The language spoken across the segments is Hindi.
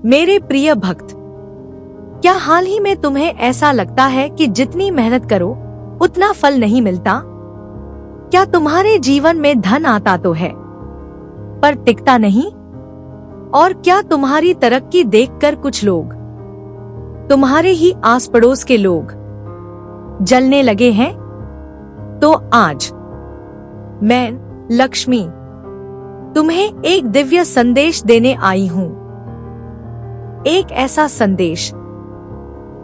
मेरे प्रिय भक्त, क्या हाल ही में तुम्हें ऐसा लगता है कि जितनी मेहनत करो उतना फल नहीं मिलता? क्या तुम्हारे जीवन में धन आता तो है पर टिकता नहीं? और क्या तुम्हारी तरक्की देखकर कुछ लोग, तुम्हारे ही आस पड़ोस के लोग, जलने लगे हैं? तो आज मैं लक्ष्मी तुम्हें एक दिव्य संदेश देने आई हूँ। एक ऐसा संदेश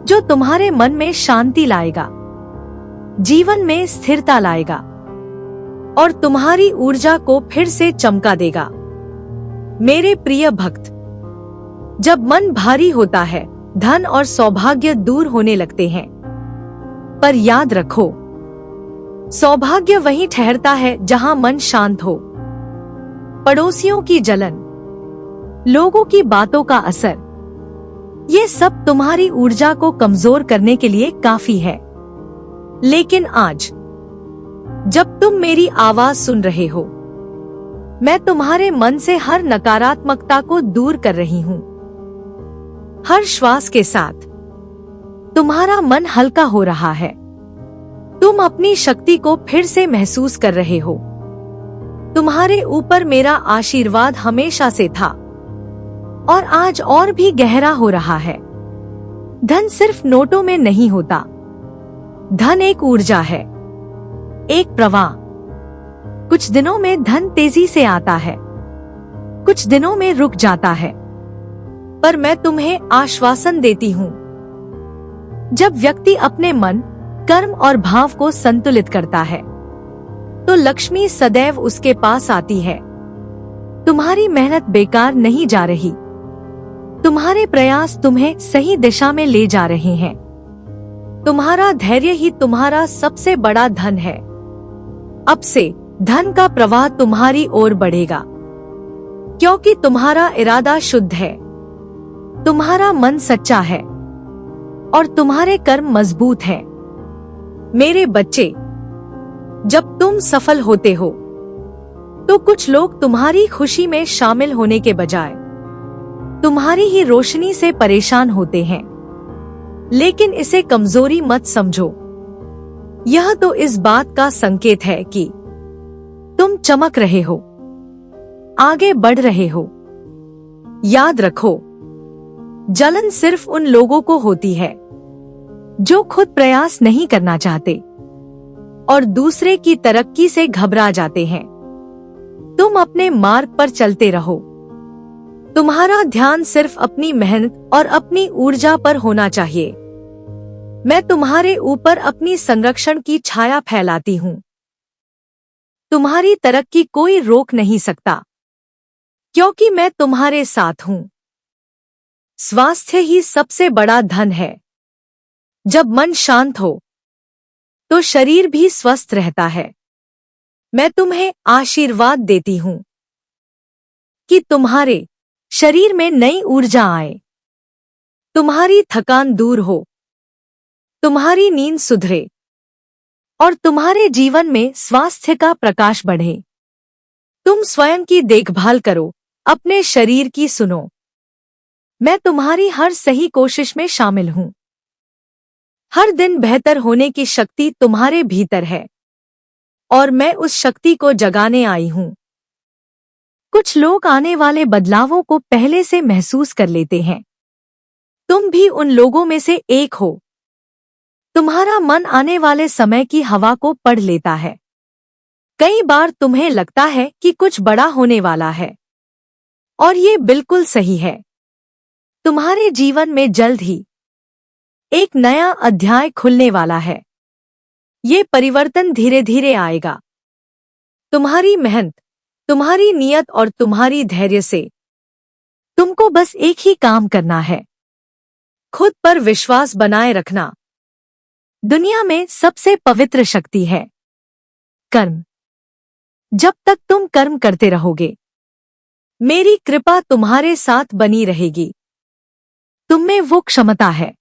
जो तुम्हारे मन में शांति लाएगा, जीवन में स्थिरता लाएगा और तुम्हारी ऊर्जा को फिर से चमका देगा। मेरे प्रिय भक्त, जब मन भारी होता है धन और सौभाग्य दूर होने लगते हैं, पर याद रखो, सौभाग्य वहीं ठहरता है जहां मन शांत हो। पड़ोसियों की जलन, लोगों की बातों का असर, ये सब तुम्हारी ऊर्जा को कमजोर करने के लिए काफी है। लेकिन आज जब तुम मेरी आवाज सुन रहे हो, मैं तुम्हारे मन से हर नकारात्मकता को दूर कर रही हूँ। हर श्वास के साथ तुम्हारा मन हल्का हो रहा है। तुम अपनी शक्ति को फिर से महसूस कर रहे हो। तुम्हारे ऊपर मेरा आशीर्वाद हमेशा से था और आज और भी गहरा हो रहा है। धन सिर्फ नोटों में नहीं होता। धन एक ऊर्जा है, एक प्रवाह। कुछ दिनों में धन तेजी से आता है, कुछ दिनों में रुक जाता है, पर मैं तुम्हें आश्वासन देती हूँ, जब व्यक्ति अपने मन, कर्म और भाव को संतुलित करता है तो लक्ष्मी सदैव उसके पास आती है। तुम्हारी मेहनत बेकार नहीं जा रही। तुम्हारे प्रयास तुम्हें सही दिशा में ले जा रहे हैं। तुम्हारा धैर्य ही तुम्हारा सबसे बड़ा धन है। अब से धन का प्रवाह तुम्हारी ओर बढ़ेगा, क्योंकि तुम्हारा इरादा शुद्ध है, तुम्हारा मन सच्चा है और तुम्हारे कर्म मजबूत हैं। मेरे बच्चे, जब तुम सफल होते हो तो कुछ लोग तुम्हारी खुशी में शामिल होने के बजाय तुम्हारी ही रोशनी से परेशान होते हैं। लेकिन इसे कमजोरी मत समझो। यह तो इस बात का संकेत है कि तुम चमक रहे हो, आगे बढ़ रहे हो। याद रखो, जलन सिर्फ उन लोगों को होती है जो खुद प्रयास नहीं करना चाहते और दूसरे की तरक्की से घबरा जाते हैं। तुम अपने मार्ग पर चलते रहो। तुम्हारा ध्यान सिर्फ अपनी मेहनत और अपनी ऊर्जा पर होना चाहिए। मैं तुम्हारे ऊपर अपनी संरक्षण की छाया फैलाती हूँ। तुम्हारी तरक्की कोई रोक नहीं सकता, क्योंकि मैं तुम्हारे साथ हूँ। स्वास्थ्य ही सबसे बड़ा धन है। जब मन शांत हो तो शरीर भी स्वस्थ रहता है। मैं तुम्हें आशीर्वाद देती हूँ कि तुम्हारे शरीर में नई ऊर्जा आए, तुम्हारी थकान दूर हो, तुम्हारी नींद सुधरे और तुम्हारे जीवन में स्वास्थ्य का प्रकाश बढ़े। तुम स्वयं की देखभाल करो, अपने शरीर की सुनो। मैं तुम्हारी हर सही कोशिश में शामिल हूँ। हर दिन बेहतर होने की शक्ति तुम्हारे भीतर है और मैं उस शक्ति को जगाने आई हूँ। कुछ लोग आने वाले बदलावों को पहले से महसूस कर लेते हैं। तुम भी उन लोगों में से एक हो। तुम्हारा मन आने वाले समय की हवा को पढ़ लेता है। कई बार तुम्हें लगता है कि कुछ बड़ा होने वाला है, और ये बिल्कुल सही है। तुम्हारे जीवन में जल्द ही एक नया अध्याय खुलने वाला है। ये परिवर्तन धीरे धीरे आएगा। तुम्हारी मेहनत, तुम्हारी नियत और तुम्हारी धैर्य से तुमको बस एक ही काम करना है, खुद पर विश्वास बनाए रखना। दुनिया में सबसे पवित्र शक्ति है कर्म। जब तक तुम कर्म करते रहोगे, मेरी कृपा तुम्हारे साथ बनी रहेगी। तुममें वो क्षमता है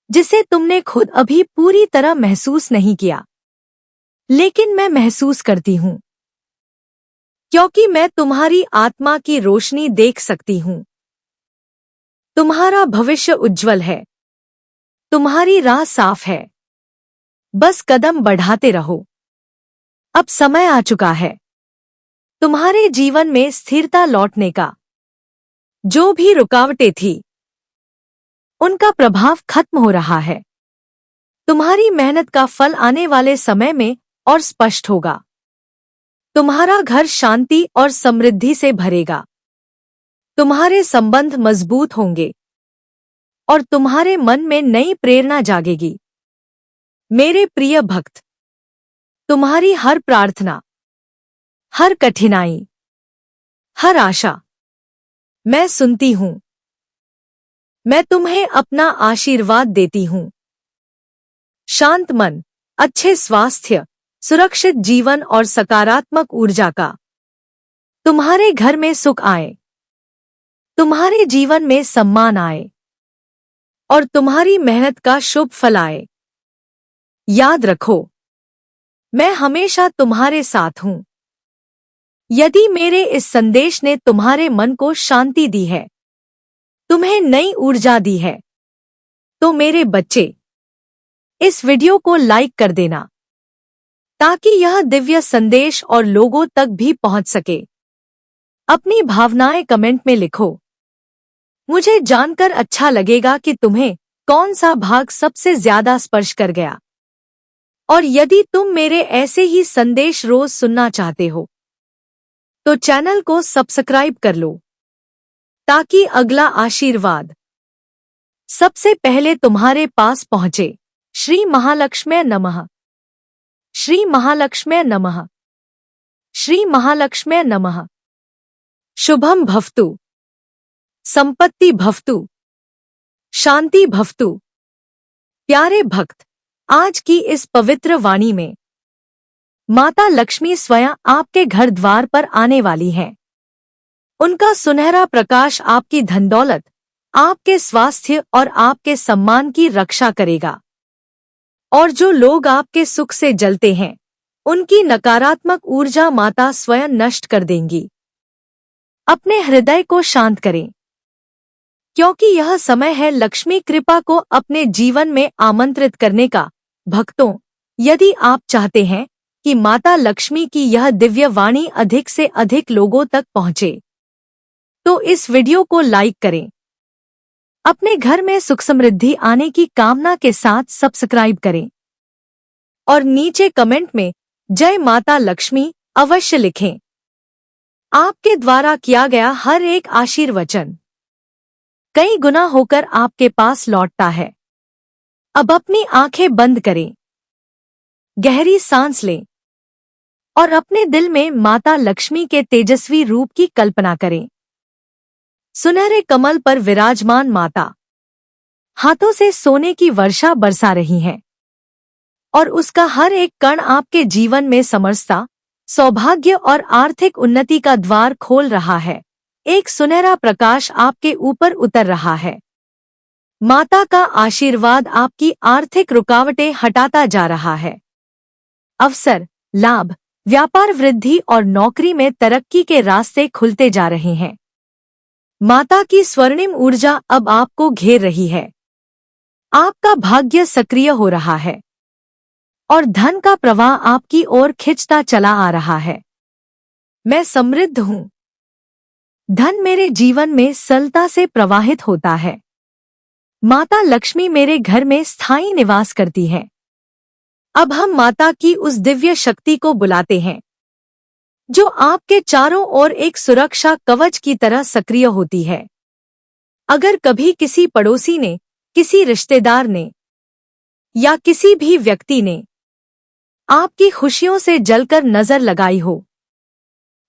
जिसे तुमने खुद अभी पूरी तरह महसूस नहीं किया, लेकिन मैं महसूस करती हूँ, क्योंकि मैं तुम्हारी आत्मा की रोशनी देख सकती हूँ। तुम्हारा भविष्य उज्जवल है। तुम्हारी राह साफ है। बस कदम बढ़ाते रहो। अब समय आ चुका है तुम्हारे जीवन में स्थिरता लौटने का। जो भी रुकावटें थी उनका प्रभाव खत्म हो रहा है। तुम्हारी मेहनत का फल आने वाले समय में और स्पष्ट होगा। तुम्हारा घर शांति और समृद्धि से भरेगा। तुम्हारे संबंध मजबूत होंगे और तुम्हारे मन में नई प्रेरणा जागेगी। मेरे प्रिय भक्त, तुम्हारी हर प्रार्थना, हर कठिनाई, हर आशा मैं सुनती हूं। मैं तुम्हें अपना आशीर्वाद देती हूं। शांत मन, अच्छे स्वास्थ्य, सुरक्षित जीवन और सकारात्मक ऊर्जा का तुम्हारे घर में सुख आए। तुम्हारे जीवन में सम्मान आए और तुम्हारी मेहनत का शुभ फल आए। याद रखो, मैं हमेशा तुम्हारे साथ हूं। यदि मेरे इस संदेश ने तुम्हारे मन को शांति दी है, तुम्हें नई ऊर्जा दी है, तो मेरे बच्चे, इस वीडियो को लाइक कर देना ताकि यह दिव्य संदेश और लोगों तक भी पहुंच सके। अपनी भावनाएं कमेंट में लिखो। मुझे जानकर अच्छा लगेगा कि तुम्हें कौन सा भाग सबसे ज्यादा स्पर्श कर गया। और यदि तुम मेरे ऐसे ही संदेश रोज सुनना चाहते हो तो चैनल को सब्सक्राइब कर लो ताकि अगला आशीर्वाद सबसे पहले तुम्हारे पास पहुंचे। श्री महालक्ष्म्यै नमः। श्री महालक्ष्म्यै नमः। श्री महालक्ष्म्यै नमः। शुभम भवतु। संपत्ति भवतु। शांति भवतु। प्यारे भक्त, आज की इस पवित्र वाणी में माता लक्ष्मी स्वयं आपके घर द्वार पर आने वाली हैं। उनका सुनहरा प्रकाश आपकी धन दौलत, आपके स्वास्थ्य और आपके सम्मान की रक्षा करेगा। और जो लोग आपके सुख से जलते हैं, उनकी नकारात्मक ऊर्जा माता स्वयं नष्ट कर देंगी। अपने हृदय को शांत करें, क्योंकि यह समय है लक्ष्मी कृपा को अपने जीवन में आमंत्रित करने का। भक्तों, यदि आप चाहते हैं कि माता लक्ष्मी की यह दिव्य वाणी अधिक से अधिक लोगों तक पहुंचे, तो इस वीडियो को लाइक करें। अपने घर में सुख समृद्धि आने की कामना के साथ सब्सक्राइब करें और नीचे कमेंट में जय माता लक्ष्मी अवश्य लिखें। आपके द्वारा किया गया हर एक आशीर्वचन कई गुना होकर आपके पास लौटता है। अब अपनी आंखें बंद करें, गहरी सांस लें और अपने दिल में माता लक्ष्मी के तेजस्वी रूप की कल्पना करें। सुनहरे कमल पर विराजमान माता हाथों से सोने की वर्षा बरसा रही हैं और उसका हर एक कण आपके जीवन में समरसता, सौभाग्य और आर्थिक उन्नति का द्वार खोल रहा है। एक सुनहरा प्रकाश आपके ऊपर उतर रहा है। माता का आशीर्वाद आपकी आर्थिक रुकावटें हटाता जा रहा है। अवसर, लाभ, व्यापार वृद्धि और नौकरी में तरक्की के रास्ते खुलते जा रहे हैं। माता की स्वर्णिम ऊर्जा अब आपको घेर रही है। आपका भाग्य सक्रिय हो रहा है और धन का प्रवाह आपकी ओर खिंचता चला आ रहा है। मैं समृद्ध हूँ। धन मेरे जीवन में सरलता से प्रवाहित होता है। माता लक्ष्मी मेरे घर में स्थायी निवास करती है। अब हम माता की उस दिव्य शक्ति को बुलाते हैं जो आपके चारों ओर एक सुरक्षा कवच की तरह सक्रिय होती है। अगर कभी किसी पड़ोसी ने, किसी रिश्तेदार ने या किसी भी व्यक्ति ने आपकी खुशियों से जलकर नजर लगाई हो,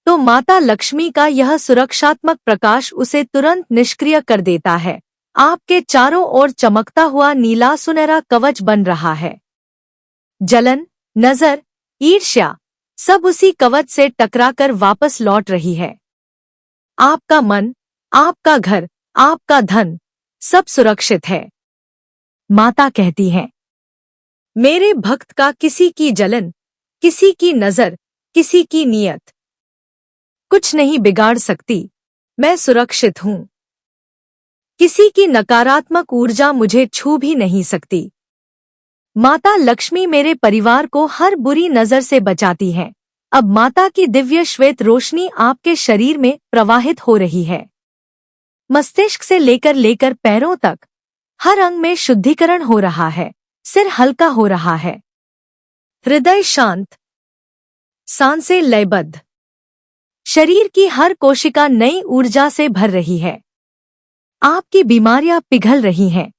तो माता लक्ष्मी का यह सुरक्षात्मक प्रकाश उसे तुरंत निष्क्रिय कर देता है। आपके चारों ओर चमकता हुआ नीला सुनहरा कवच बन रहा है। जलन, नजर, ईर्ष्या सब उसी कवच से टकराकर वापस लौट रही है। आपका मन, आपका घर, आपका धन सब सुरक्षित है। माता कहती है, मेरे भक्त का किसी की जलन, किसी की नजर, किसी की नीयत कुछ नहीं बिगाड़ सकती। मैं सुरक्षित हूँ। किसी की नकारात्मक ऊर्जा मुझे छू भी नहीं सकती। माता लक्ष्मी मेरे परिवार को हर बुरी नजर से बचाती हैं। अब माता की दिव्य श्वेत रोशनी आपके शरीर में प्रवाहित हो रही है। मस्तिष्क से लेकर पैरों तक हर अंग में शुद्धिकरण हो रहा है। सिर हल्का हो रहा है। हृदय शांत, सांसें लयबद्ध। शरीर की हर कोशिका नई ऊर्जा से भर रही है। आपकी बीमारियां पिघल रही हैं।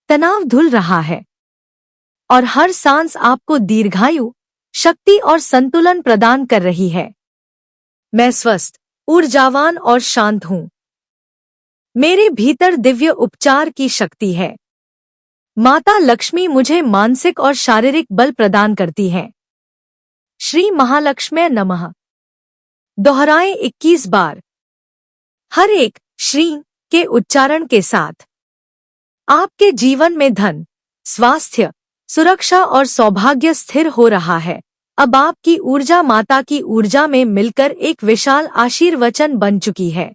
तनाव धुल रहा है और हर सांस आपको दीर्घायु, शक्ति और संतुलन प्रदान कर रही है। मैं स्वस्थ, ऊर्जावान और शांत हूं। मेरे भीतर दिव्य उपचार की शक्ति है। माता लक्ष्मी मुझे मानसिक और शारीरिक बल प्रदान करती है। श्री महालक्ष्मी नमः दोहराएं 21 बार। हर एक श्री के उच्चारण के साथ आपके जीवन में धन, स्वास्थ्य, सुरक्षा और सौभाग्य स्थिर हो रहा है। अब आपकी ऊर्जा माता की ऊर्जा में मिलकर एक विशाल आशीर्वचन बन चुकी है।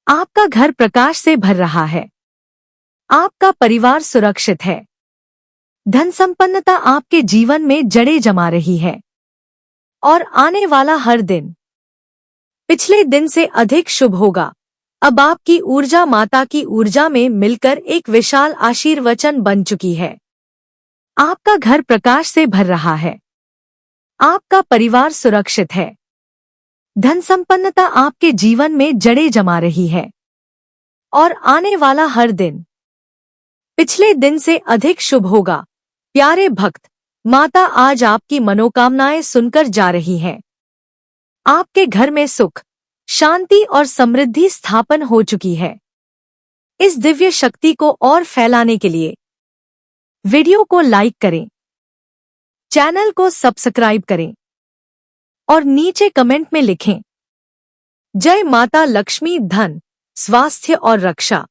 आपका घर प्रकाश से भर रहा है। आपका परिवार सुरक्षित है। धन संपन्नता आपके जीवन में जड़ें जमा रही है और आने वाला हर दिन पिछले दिन से अधिक शुभ होगा। अब आपकी ऊर्जा माता की ऊर्जा में मिलकर एक विशाल आशीर्वचन बन चुकी है। आपका घर प्रकाश से भर रहा है। आपका परिवार सुरक्षित है। धन संपन्नता आपके जीवन में जड़ें जमा रही है और आने वाला हर दिन पिछले दिन से अधिक शुभ होगा। प्यारे भक्त, माता आज आपकी मनोकामनाएं सुनकर जा रही है। आपके घर में सुख, शांति और समृद्धि स्थापन हो चुकी है। इस दिव्य शक्ति को और फैलाने के लिए वीडियो को लाइक करें, चैनल को सब्सक्राइब करें और नीचे कमेंट में लिखें, जय माता लक्ष्मी। धन, स्वास्थ्य और रक्षा।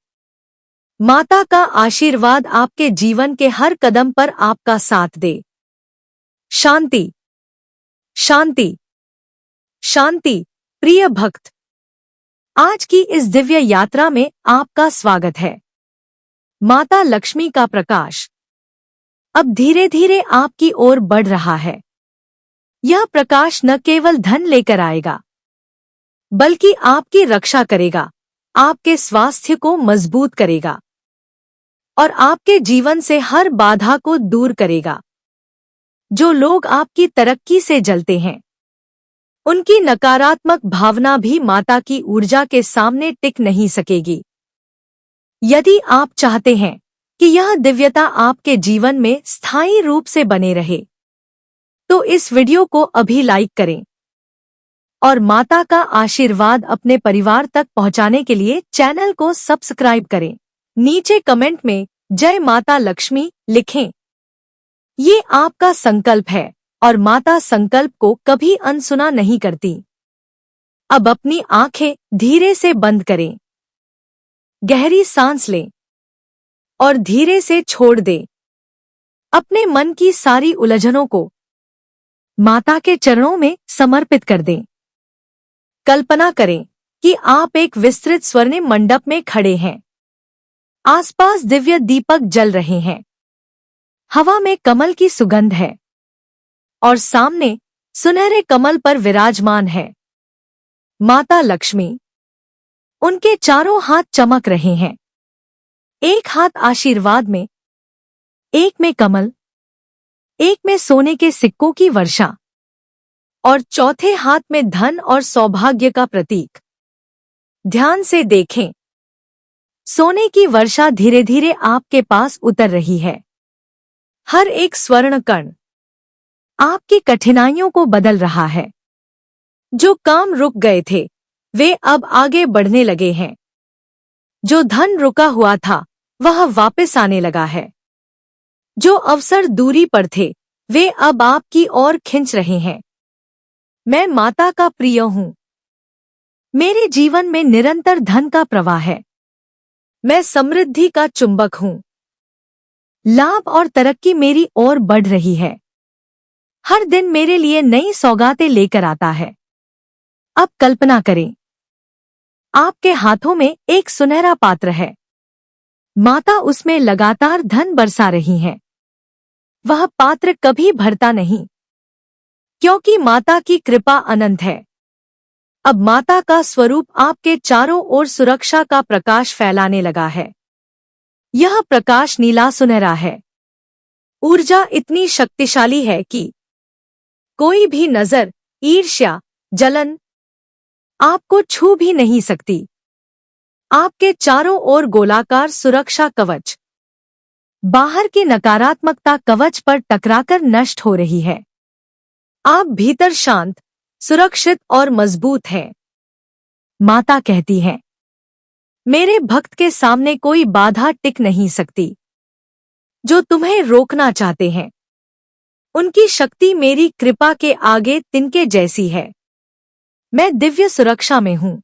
माता का आशीर्वाद आपके जीवन के हर कदम पर आपका साथ दे। शांति, शांति, शांति। प्रिय भक्त, आज की इस दिव्य यात्रा में आपका स्वागत है। माता लक्ष्मी का प्रकाश अब धीरे धीरे आपकी ओर बढ़ रहा है। यह प्रकाश न केवल धन लेकर आएगा, बल्कि आपकी रक्षा करेगा, आपके स्वास्थ्य को मजबूत करेगा और आपके जीवन से हर बाधा को दूर करेगा। जो लोग आपकी तरक्की से जलते हैं, उनकी नकारात्मक भावना भी माता की ऊर्जा के सामने टिक नहीं सकेगी। यदि आप चाहते हैं कि यह दिव्यता आपके जीवन में स्थायी रूप से बने रहे, तो इस वीडियो को अभी लाइक करें और माता का आशीर्वाद अपने परिवार तक पहुंचाने के लिए चैनल को सब्सक्राइब करें। नीचे कमेंट में जय माता लक्ष्मी लिखें। ये आपका संकल्प है और माता संकल्प को कभी अनसुना नहीं करती। अब अपनी आंखें धीरे से बंद करें, गहरी सांस लें और धीरे से छोड़ दें। अपने मन की सारी उलझनों को माता के चरणों में समर्पित कर दें। कल्पना करें कि आप एक विस्तृत स्वर्णिम मंडप में खड़े हैं। आसपास दिव्य दीपक जल रहे हैं। हवा में कमल की सुगंध है और सामने सुनहरे कमल पर विराजमान है माता लक्ष्मी। उनके चारों हाथ चमक रहे हैं। एक हाथ आशीर्वाद में, एक में कमल, एक में सोने के सिक्कों की वर्षा और चौथे हाथ में धन और सौभाग्य का प्रतीक। ध्यान से देखें, सोने की वर्षा धीरे धीरे आपके पास उतर रही है। हर एक स्वर्ण कण आपकी कठिनाइयों को बदल रहा है। जो काम रुक गए थे, वे अब आगे बढ़ने लगे हैं। जो धन रुका हुआ था, वह वापस आने लगा है। जो अवसर दूरी पर थे, वे अब आपकी ओर खिंच रहे हैं। मैं माता का प्रिय हूँ। मेरे जीवन में निरंतर धन का प्रवाह है। मैं समृद्धि का चुंबक हूँ। लाभ और तरक्की मेरी ओर बढ़ रही है। हर दिन मेरे लिए नई सौगातें लेकर आता है। अब कल्पना करें, आपके हाथों में एक सुनहरा पात्र है। माता उसमें लगातार धन बरसा रही हैं। वह पात्र कभी भरता नहीं, क्योंकि माता की कृपा अनंत है। अब माता का स्वरूप आपके चारों ओर सुरक्षा का प्रकाश फैलाने लगा है। यह प्रकाश नीला सुनहरा है। ऊर्जा इतनी शक्तिशाली है कि कोई भी नजर, ईर्ष्या, जलन आपको छू भी नहीं सकती। आपके चारों ओर गोलाकार सुरक्षा कवच बाहर की नकारात्मकता कवच पर टकराकर नष्ट हो रही है। आप भीतर शांत, सुरक्षित और मजबूत हैं। माता कहती है, मेरे भक्त के सामने कोई बाधा टिक नहीं सकती। जो तुम्हें रोकना चाहते हैं, उनकी शक्ति मेरी कृपा के आगे तिनके जैसी है। मैं दिव्य सुरक्षा में हूं।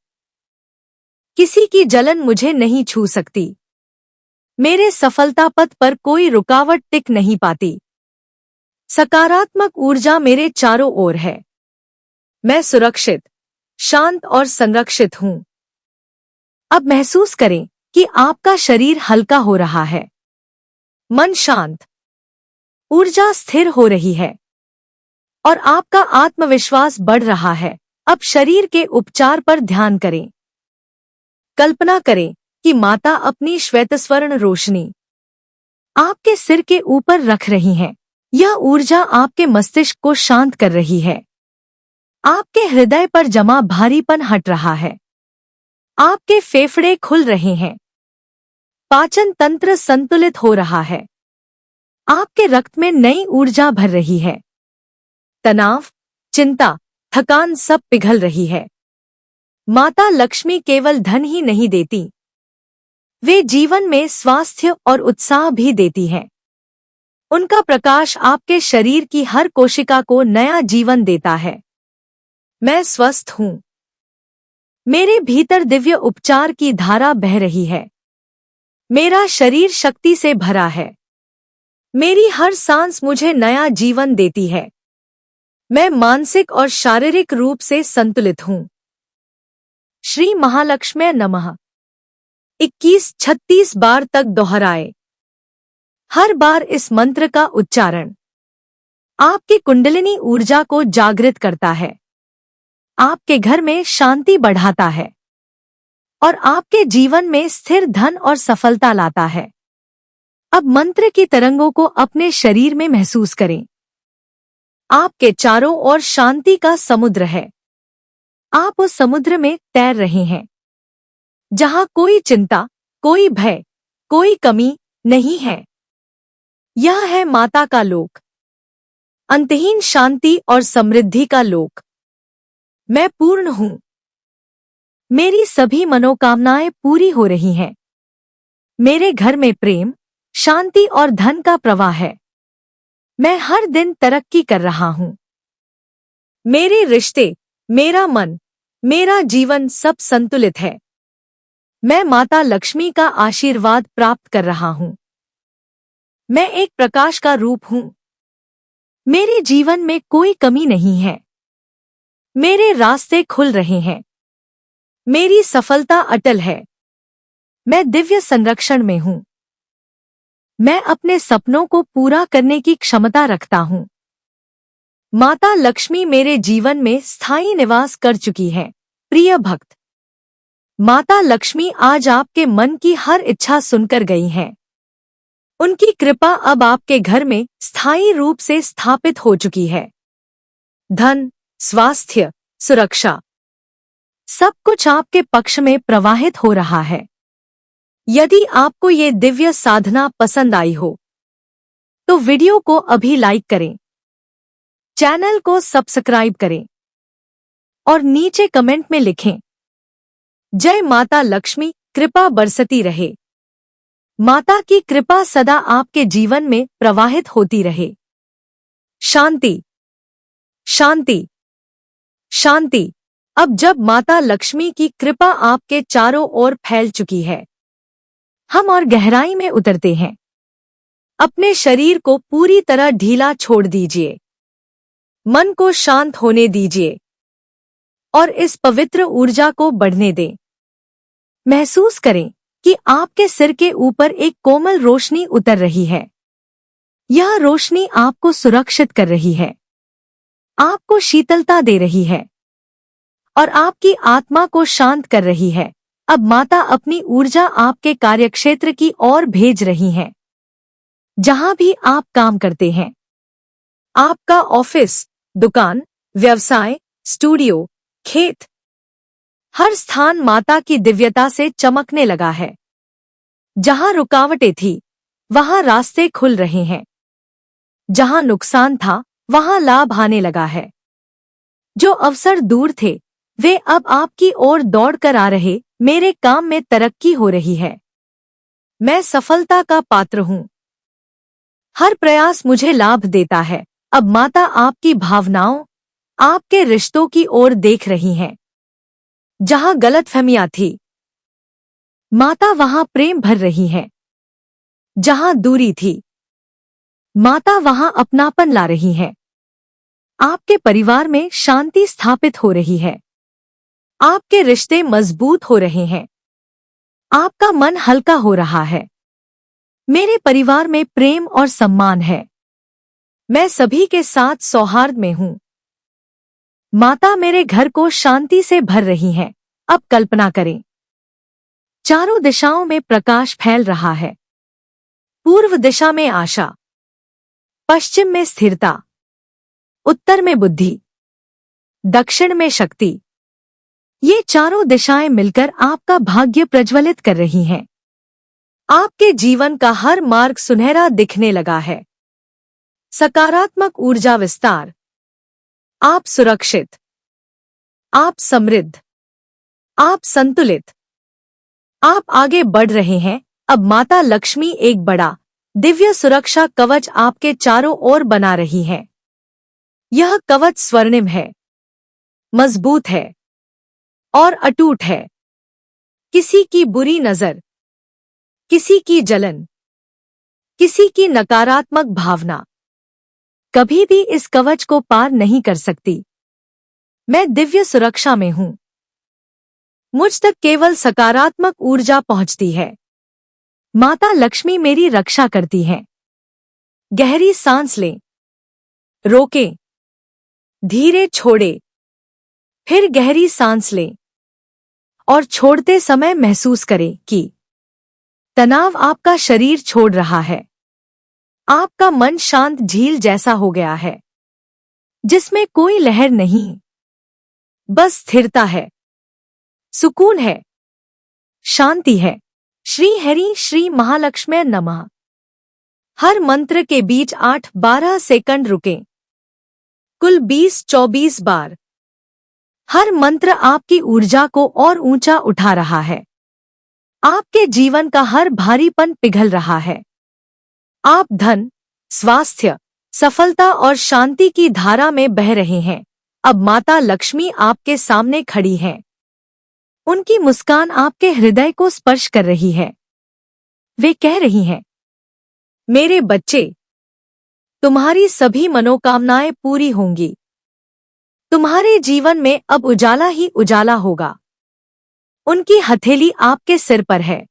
किसी की जलन मुझे नहीं छू सकती। मेरे सफलता पथ पर कोई रुकावट टिक नहीं पाती। सकारात्मक ऊर्जा मेरे चारों ओर है। मैं सुरक्षित, शांत और संरक्षित हूं। अब महसूस करें कि आपका शरीर हल्का हो रहा है। मन शांत, ऊर्जा स्थिर हो रही है और आपका आत्मविश्वास बढ़ रहा है। अब शरीर के उपचार पर ध्यान करें। कल्पना करें कि माता अपनी श्वेतस्वर्ण रोशनी आपके सिर के ऊपर रख रही हैं। यह ऊर्जा आपके मस्तिष्क को शांत कर रही है। आपके हृदय पर जमा भारीपन हट रहा है। आपके फेफड़े खुल रहे हैं। पाचन तंत्र संतुलित हो रहा है। आपके रक्त में नई ऊर्जा भर रही है। तनाव, चिंता, थकान सब पिघल रही है। माता लक्ष्मी केवल धन ही नहीं देती, वे जीवन में स्वास्थ्य और उत्साह भी देती हैं। उनका प्रकाश आपके शरीर की हर कोशिका को नया जीवन देता है। मैं स्वस्थ हूं। मेरे भीतर दिव्य उपचार की धारा बह रही है। मेरा शरीर शक्ति से भरा है। मेरी हर सांस मुझे नया जीवन देती है। मैं मानसिक और शारीरिक रूप से संतुलित हूं। श्री महालक्ष्मी नमः 21-36 बार तक दोहराए। हर बार इस मंत्र का उच्चारण आपकी कुंडलिनी ऊर्जा को जागृत करता है, आपके घर में शांति बढ़ाता है और आपके जीवन में स्थिर धन और सफलता लाता है। अब मंत्र की तरंगों को अपने शरीर में महसूस करें। आपके चारों ओर शांति का समुद्र है। आप उस समुद्र में तैर रहे हैं, जहां कोई चिंता, कोई भय, कोई कमी नहीं है। यह है माता का लोक, अंतहीन शांति और समृद्धि का लोक। मैं पूर्ण हूं। मेरी सभी मनोकामनाएं पूरी हो रही हैं। मेरे घर में प्रेम, शांति और धन का प्रवाह है। मैं हर दिन तरक्की कर रहा हूं। मेरे रिश्ते, मेरा मन, मेरा जीवन सब संतुलित है। मैं माता लक्ष्मी का आशीर्वाद प्राप्त कर रहा हूं। मैं एक प्रकाश का रूप हूं। मेरे जीवन में कोई कमी नहीं है। मेरे रास्ते खुल रहे हैं। मेरी सफलता अटल है। मैं दिव्य संरक्षण में हूं। मैं अपने सपनों को पूरा करने की क्षमता रखता हूं। माता लक्ष्मी मेरे जीवन में स्थायी निवास कर चुकी है। प्रिय भक्त, माता लक्ष्मी आज आपके मन की हर इच्छा सुनकर गई हैं। उनकी कृपा अब आपके घर में स्थायी रूप से स्थापित हो चुकी है। धन, स्वास्थ्य, सुरक्षा, सब कुछ आपके पक्ष में प्रवाहित हो रहा है। यदि आपको ये दिव्य साधना पसंद आई हो, तो वीडियो को अभी लाइक करें, चैनल को सब्सक्राइब करें और नीचे कमेंट में लिखें, जय माता लक्ष्मी, कृपा बरसती रहे। माता की कृपा सदा आपके जीवन में प्रवाहित होती रहे। शांति, शांति, शांति। अब जब माता लक्ष्मी की कृपा आपके चारों ओर फैल चुकी है, हम और गहराई में उतरते हैं। अपने शरीर को पूरी तरह ढीला छोड़ दीजिए। मन को शांत होने दीजिए और इस पवित्र ऊर्जा को बढ़ने दें। महसूस करें कि आपके सिर के ऊपर एक कोमल रोशनी उतर रही है। यह रोशनी आपको सुरक्षित कर रही है, आपको शीतलता दे रही है और आपकी आत्मा को शांत कर रही है। अब माता अपनी ऊर्जा आपके कार्यक्षेत्र की ओर भेज रही हैं। जहां भी आप काम करते हैं, आपका ऑफिस, दुकान, व्यवसाय, स्टूडियो, खेत, हर स्थान माता की दिव्यता से चमकने लगा है। जहां रुकावटें थी, वहां रास्ते खुल रहे हैं। जहां नुकसान था, वहां लाभ आने लगा है। जो अवसर दूर थे, वे अब आपकी ओर दौड़कर आ रहे। मेरे काम में तरक्की हो रही है। मैं सफलता का पात्र हूँ। हर प्रयास मुझे लाभ देता है। अब माता आपकी भावनाओं, आपके रिश्तों की ओर देख रही हैं। जहां गलतफहमियां थी, माता वहां प्रेम भर रही है। जहां दूरी थी, माता वहां अपनापन ला रही है। आपके परिवार में शांति स्थापित हो रही है। आपके रिश्ते मजबूत हो रहे हैं। आपका मन हल्का हो रहा है। मेरे परिवार में प्रेम और सम्मान है। मैं सभी के साथ सौहार्द में हूँ। माता मेरे घर को शांति से भर रही हैं। अब कल्पना करें, चारों दिशाओं में प्रकाश फैल रहा है। पूर्व दिशा में आशा, पश्चिम में स्थिरता, उत्तर में बुद्धि, दक्षिण में शक्ति। ये चारों दिशाएं मिलकर आपका भाग्य प्रज्वलित कर रही हैं। आपके जीवन का हर मार्ग सुनहरा दिखने लगा है। सकारात्मक ऊर्जा विस्तार। आप सुरक्षित, आप समृद्ध, आप संतुलित, आप आगे बढ़ रहे हैं। अब माता लक्ष्मी एक बड़ा दिव्य सुरक्षा कवच आपके चारों ओर बना रही है। यह कवच स्वर्णिम है, मजबूत है और अटूट है। किसी की बुरी नजर, किसी की जलन, किसी की नकारात्मक भावना कभी भी इस कवच को पार नहीं कर सकती। मैं दिव्य सुरक्षा में हूं। मुझ तक केवल सकारात्मक ऊर्जा पहुंचती है। माता लक्ष्मी मेरी रक्षा करती है। गहरी सांस लें, रोकें, धीरे छोड़े, फिर गहरी सांस लें और छोड़ते समय महसूस करें कि तनाव आपका शरीर छोड़ रहा है। आपका मन शांत झील जैसा हो गया है, जिसमें कोई लहर नहीं, बस स्थिरता है, सुकून है, शांति है। श्री हरि श्री महालक्ष्मी नमः। हर मंत्र के बीच 8-12 सेकंड रुकें, कुल 20-24 बार। हर मंत्र आपकी ऊर्जा को और ऊंचा उठा रहा है। आपके जीवन का हर भारीपन पिघल रहा है। आप धन, स्वास्थ्य, सफलता और शांति की धारा में बह रहे हैं। अब माता लक्ष्मी आपके सामने खड़ी हैं। उनकी मुस्कान आपके हृदय को स्पर्श कर रही है। वे कह रही हैं, मेरे बच्चे, तुम्हारी सभी मनोकामनाएं पूरी होंगी। तुम्हारे जीवन में अब उजाला ही उजाला होगा। उनकी हथेली आपके सिर पर है।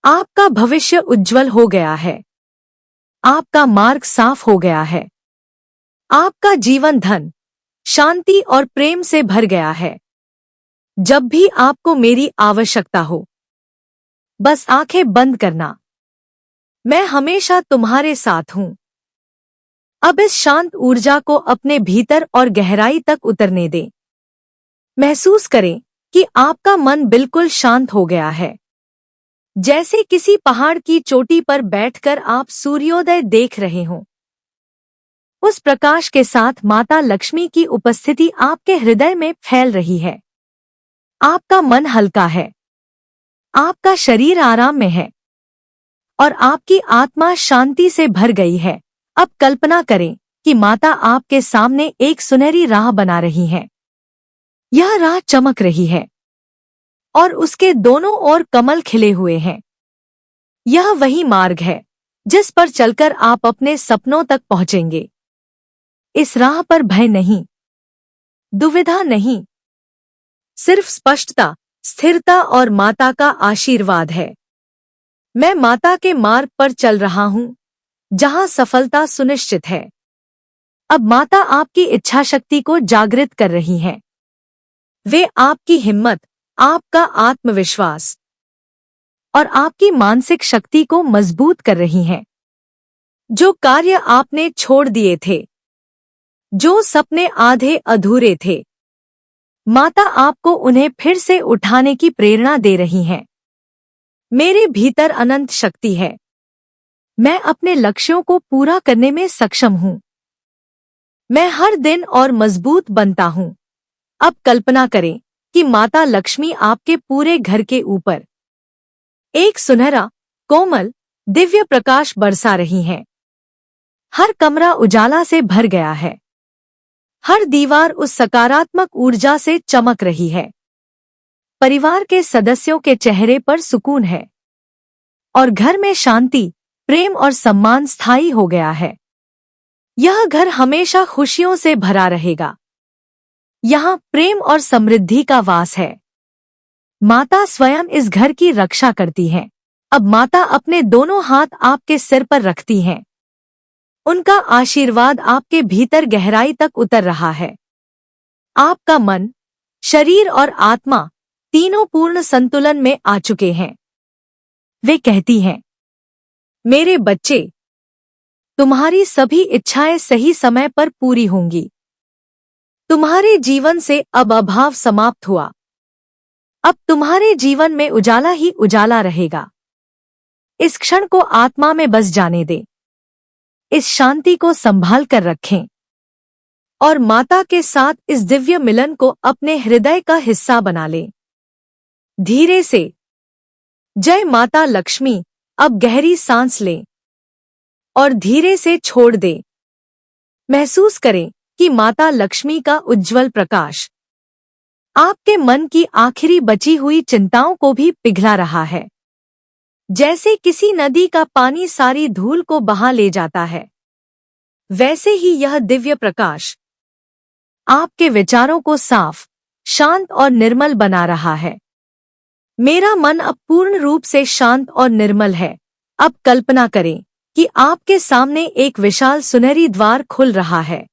आपका भविष्य उज्जवल हो गया है। आपका मार्ग साफ हो गया है। आपका जीवन धन, शांति और प्रेम से भर गया है। जब भी आपको मेरी आवश्यकता हो, बस आंखें बंद करना। मैं हमेशा तुम्हारे साथ हूं। अब इस शांत ऊर्जा को अपने भीतर और गहराई तक उतरने दें। महसूस करें कि आपका मन बिल्कुल शांत हो गया है। जैसे किसी पहाड़ की चोटी पर बैठकर आप सूर्योदय देख रहे हों। उस प्रकाश के साथ माता लक्ष्मी की उपस्थिति आपके हृदय में फैल रही है। आपका मन हल्का है। आपका शरीर आराम में है और आपकी आत्मा शांति से भर गई है। अब कल्पना करें कि माता आपके सामने एक सुनहरी राह बना रही है। यह राह चमक रही है और उसके दोनों ओर कमल खिले हुए हैं। यह वही मार्ग है जिस पर चलकर आप अपने सपनों तक पहुंचेंगे। इस राह पर भय नहीं, दुविधा नहीं, सिर्फ स्पष्टता, स्थिरता और माता का आशीर्वाद है। मैं माता के मार्ग पर चल रहा हूँ, जहाँ सफलता सुनिश्चित है। अब माता आपकी इच्छा शक्ति को जागृत कर रही हैं। वे आपकी हिम्मत, आपका आत्मविश्वास और आपकी मानसिक शक्ति को मजबूत कर रही हैं। जो कार्य आपने छोड़ दिए थे, जो सपने आधे अधूरे थे, माता आपको उन्हें फिर से उठाने की प्रेरणा दे रही हैं। मेरे भीतर अनंत शक्ति है। मैं अपने लक्ष्यों को पूरा करने में सक्षम हूँ। मैं हर दिन और मजबूत बनता हूँ। अब कल्पना करें कि माता लक्ष्मी आपके पूरे घर के ऊपर एक सुनहरा, कोमल, दिव्य प्रकाश बरसा रही हैं। हर कमरा उजाला से भर गया है। हर दीवार उस सकारात्मक ऊर्जा से चमक रही है। परिवार के सदस्यों के चेहरे पर सुकून है और घर में शांति, प्रेम और सम्मान स्थायी हो गया है। यह घर हमेशा खुशियों से भरा रहेगा। यहाँ प्रेम और समृद्धि का वास है। माता स्वयं इस घर की रक्षा करती हैं। अब माता अपने दोनों हाथ आपके सिर पर रखती हैं। उनका आशीर्वाद आपके भीतर गहराई तक उतर रहा है। आपका मन, शरीर और आत्मा तीनों पूर्ण संतुलन में आ चुके हैं। वे कहती हैं, मेरे बच्चे, तुम्हारी सभी इच्छाएं सही समय पर पूरी होंगी। तुम्हारे जीवन से अब अभाव समाप्त हुआ। अब तुम्हारे जीवन में उजाला ही उजाला रहेगा। इस क्षण को आत्मा में बस जाने दे। इस शांति को संभाल कर रखें और माता के साथ इस दिव्य मिलन को अपने हृदय का हिस्सा बना लें। धीरे से जय माता लक्ष्मी अब गहरी सांस लें और धीरे से छोड़ दें। महसूस करें कि माता लक्ष्मी का उज्जवल प्रकाश आपके मन की आखिरी बची हुई चिंताओं को भी पिघला रहा है। जैसे किसी नदी का पानी सारी धूल को बहा ले जाता है, वैसे ही यह दिव्य प्रकाश आपके विचारों को साफ, शांत और निर्मल बना रहा है। मेरा मन अब पूर्ण रूप से शांत और निर्मल है। अब कल्पना करें कि आपके सामने एक विशाल सुनहरी द्वार खुल रहा है।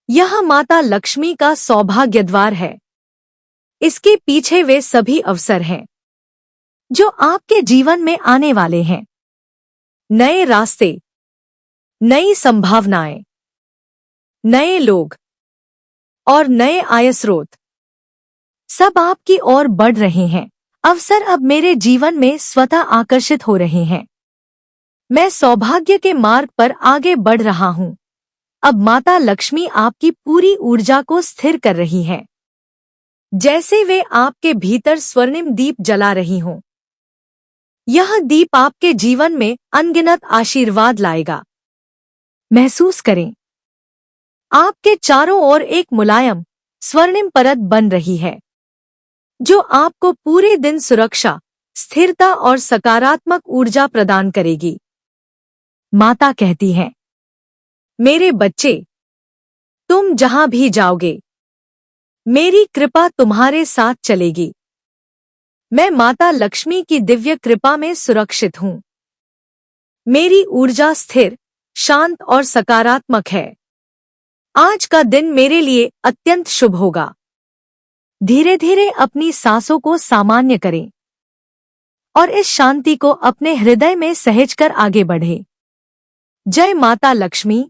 यह माता लक्ष्मी का सौभाग्य द्वार है। इसके पीछे वे सभी अवसर हैं जो आपके जीवन में आने वाले हैं। नए रास्ते, नई संभावनाएं, नए लोग और नए आय स्रोत सब आपकी ओर बढ़ रहे हैं। अवसर अब मेरे जीवन में स्वतः आकर्षित हो रहे हैं। मैं सौभाग्य के मार्ग पर आगे बढ़ रहा हूँ। अब माता लक्ष्मी आपकी पूरी ऊर्जा को स्थिर कर रही है, जैसे वे आपके भीतर स्वर्णिम दीप जला रही हों। यह दीप आपके जीवन में अनगिनत आशीर्वाद लाएगा। महसूस करें, आपके चारों ओर एक मुलायम, स्वर्णिम परत बन रही है, जो आपको पूरे दिन सुरक्षा, स्थिरता और सकारात्मक ऊर्जा प्रदान करेगी। माता कहती हैं, मेरे बच्चे, तुम जहां भी जाओगे, मेरी कृपा तुम्हारे साथ चलेगी। मैं माता लक्ष्मी की दिव्य कृपा में सुरक्षित हूँ। मेरी ऊर्जा स्थिर, शांत और सकारात्मक है। आज का दिन मेरे लिए अत्यंत शुभ होगा। धीरे धीरे अपनी सांसों को सामान्य करें और इस शांति को अपने हृदय में सहेजकर आगे बढ़े। जय माता लक्ष्मी।